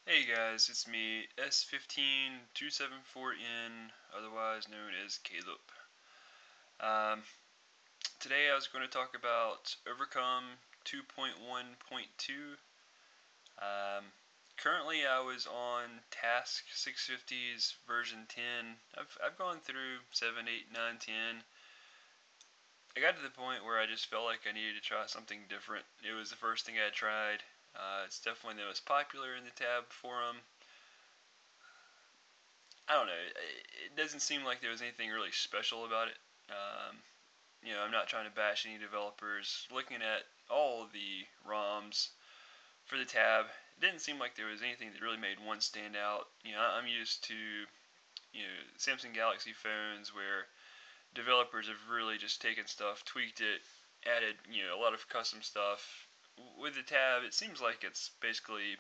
Hey guys, it's me, S15274N, otherwise known as Caleb. Um, Today I was going to talk about Overcome 2.1.2. Um, Currently I was on Task 650's version 10. I've gone through 7, 8, 9, 10. I got to the point where I just felt like I needed to try something different. It was the first thing I had tried. It's definitely the most popular in the tab forum. I don't know. It doesn't seem like there was anything really special about it. I'm not trying to bash any developers. Looking at all of the ROMs for the tab, it didn't seem like there was anything that really made one stand out. I'm used to Samsung Galaxy phones where developers have really just taken stuff, tweaked it, added a lot of custom stuff. With the tab, it seems like it's basically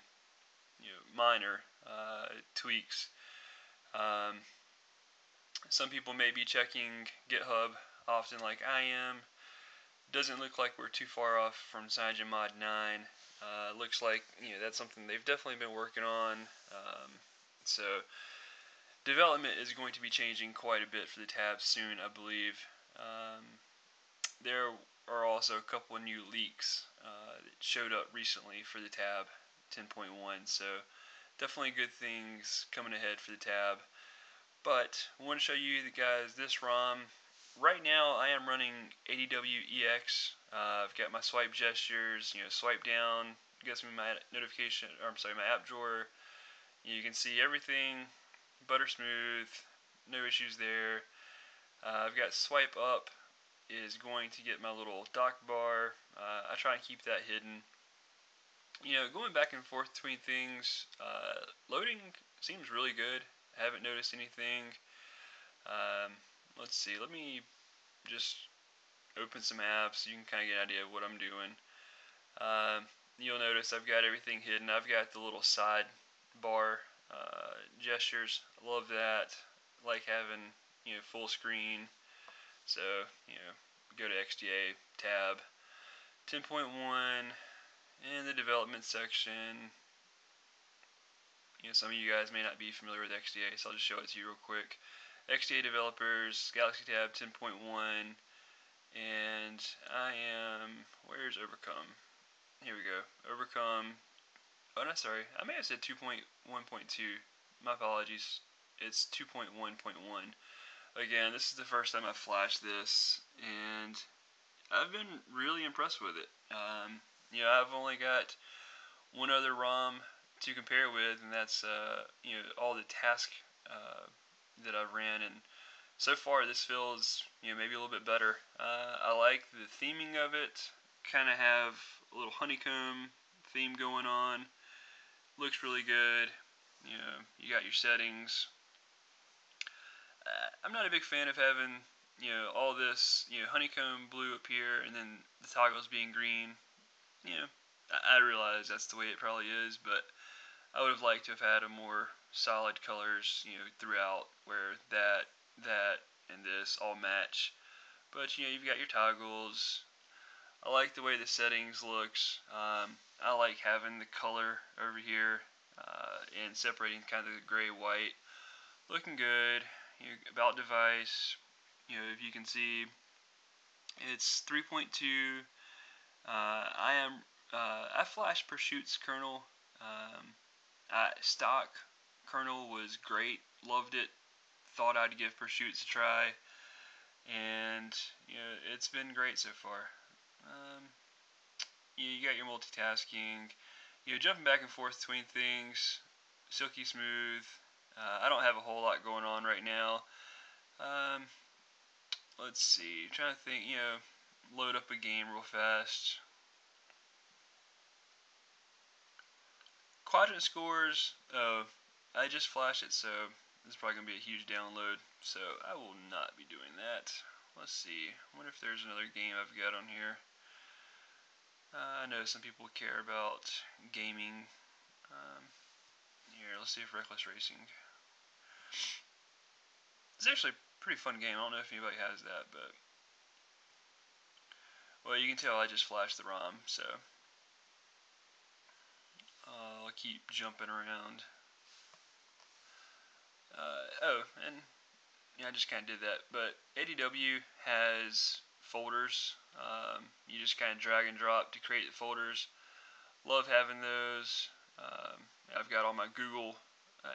minor tweaks. Um, Some people may be checking GitHub often like I am. Doesn't look like we're too far off from CyanogenMod 9. Looks like that's something they've definitely been working on. So development is going to be changing quite a bit for the tab soon, I believe. There are also a couple of new leaks that showed up recently for the tab 10.1. So definitely good things coming ahead for the tab. But I want to show you guys this ROM. Right now I am running ADWEX. I've got my swipe gestures, swipe down, gets me my notification, or I'm sorry, my app drawer. You can see everything, butter smooth, no issues there. I've got swipe up is going to get my little dock bar. I try and keep that hidden. Going back and forth between things, loading seems really good. I haven't noticed anything. Um, let's see, let me just open some apps so you can kind of get an idea of what I'm doing. You'll notice I've got everything hidden. I've got the little side bar gestures. I love that. I like having full screen. So go to XDA tab 10.1 in the development section. Some of you guys may not be familiar with XDA, so I'll just show it to you real quick. XDA developers, Galaxy Tab 10.1, and where's Overcome? Here we go, Overcome. Oh, no, sorry, I may have said 2.1.2. My apologies. It's 2.1.1. Again, this is the first time I've flashed this, and I've been really impressed with it. I've only got one other ROM to compare with, and that's all the tasks that I've ran, and so far this feels maybe a little bit better. I like the theming of it. Kind of have a little honeycomb theme going on. Looks really good. You got your settings. I'm not a big fan of having all this honeycomb blue up here and then the toggles being green. I realize that's the way it probably is, but I would have liked to have had a more solid colors, throughout, where that, and this all match. But you've got your toggles. I like the way the settings looks. I like having the color over here and separating kind of the gray white. Looking good. About device. If you can see, it's 3.2. I flashed Pursuit's kernel. Stock kernel was great. Loved it. Thought I'd give Pursuits a try, and it's been great so far. You got your multitasking. Jumping back and forth between things. Silky smooth. I don't have a whole lot going on right now. Let's see. I'm trying to think. Load up a game real fast. Quadrant scores. Oh, I just flashed it, so this is probably going to be a huge download, so I will not be doing that. Let's see. I wonder if there's another game I've got on here. I know some people care about gaming. Here, let's see if Reckless Racing. It's actually a pretty fun game. I don't know if anybody has that, but well, you can tell I just flashed the ROM, so I keep jumping around. Oh, and yeah, I just kind of did that. But ADW has folders. You just kind of drag and drop to create the folders. Love having those. I've got all my Google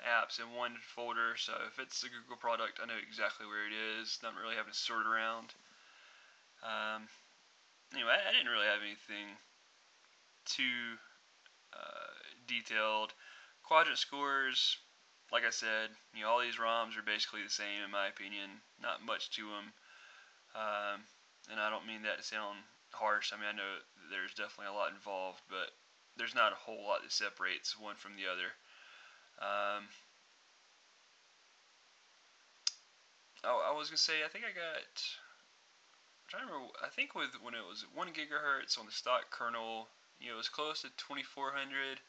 apps in one folder, so if it's a Google product, I know exactly where it is. Not really having to sort around. Anyway, I didn't really have anything too detailed. Quadrant scores, like I said, all these ROMs are basically the same in my opinion. Not much to them, and I don't mean that to sound harsh. I mean, I know there's definitely a lot involved, but there's not a whole lot that separates one from the other. I was gonna say, I think I'm trying to remember. I think when it was 1 gigahertz on the stock kernel, it was close to 2400.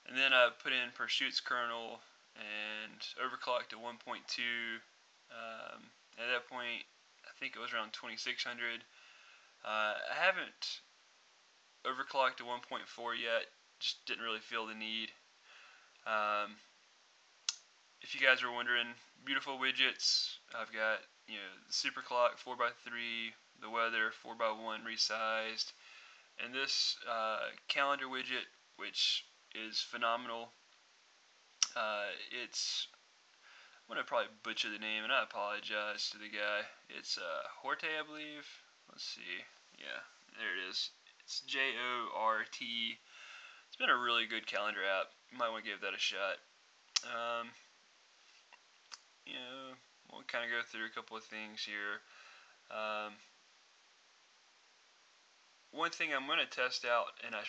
And then I put in Pursuit's kernel and overclocked to 1.2. At that point, I think it was around 2600. I haven't overclocked to 1.4 yet. Just didn't really feel the need. If you guys are wondering, beautiful widgets. I've got the super clock 4x3, the weather 4x1 resized, and this calendar widget, which is phenomenal. I'm going to probably butcher the name, and I apologize to the guy. It's Horte, I believe. Let's see. Yeah, there it is. It's Jort. It's been a really good calendar app. You might want to give that a shot. We'll kind of go through a couple of things here. One thing I'm going to test out, and I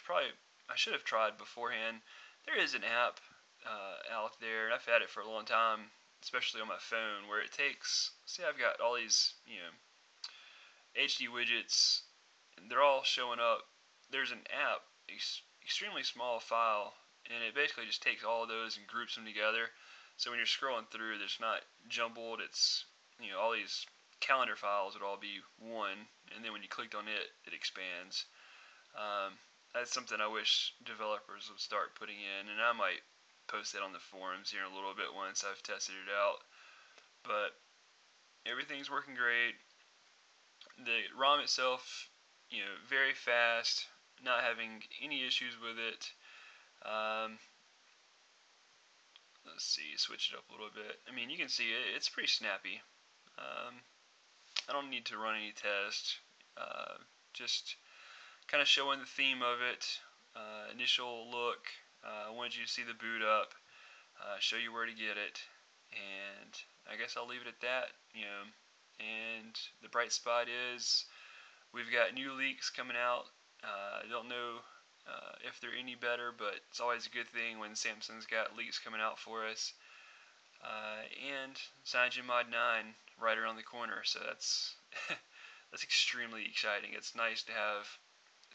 should have tried beforehand. There is an app out there, and I've had it for a long time, especially on my phone, where it takes. See, I've got all these HD widgets, and they're all showing up. There's an app, extremely small file, and it basically just takes all of those and groups them together. So when you're scrolling through, it's not jumbled. It's all these calendar files would all be one, and then when you clicked on it, it expands. That's something I wish developers would start putting in, and I might post that on the forums here in a little bit once I've tested it out. But everything's working great. The ROM itself, very fast, not having any issues with it. Let's see, switch it up a little bit. I mean, you can see it's pretty snappy. I don't need to run any tests. Just kind of showing the theme of it. Initial look. I wanted you to see the boot up. Show you where to get it. And I guess I'll leave it at that. And the bright spot is we've got new leaks coming out. I don't know if they're any better, but it's always a good thing when Samsung's got leaks coming out for us. And CyanogenMod 9 right around the corner, so that's that's extremely exciting. It's nice to have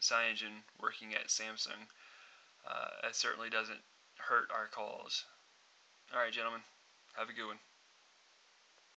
Cyanogen working at Samsung. That certainly doesn't hurt our cause. Alright, gentlemen, have a good one.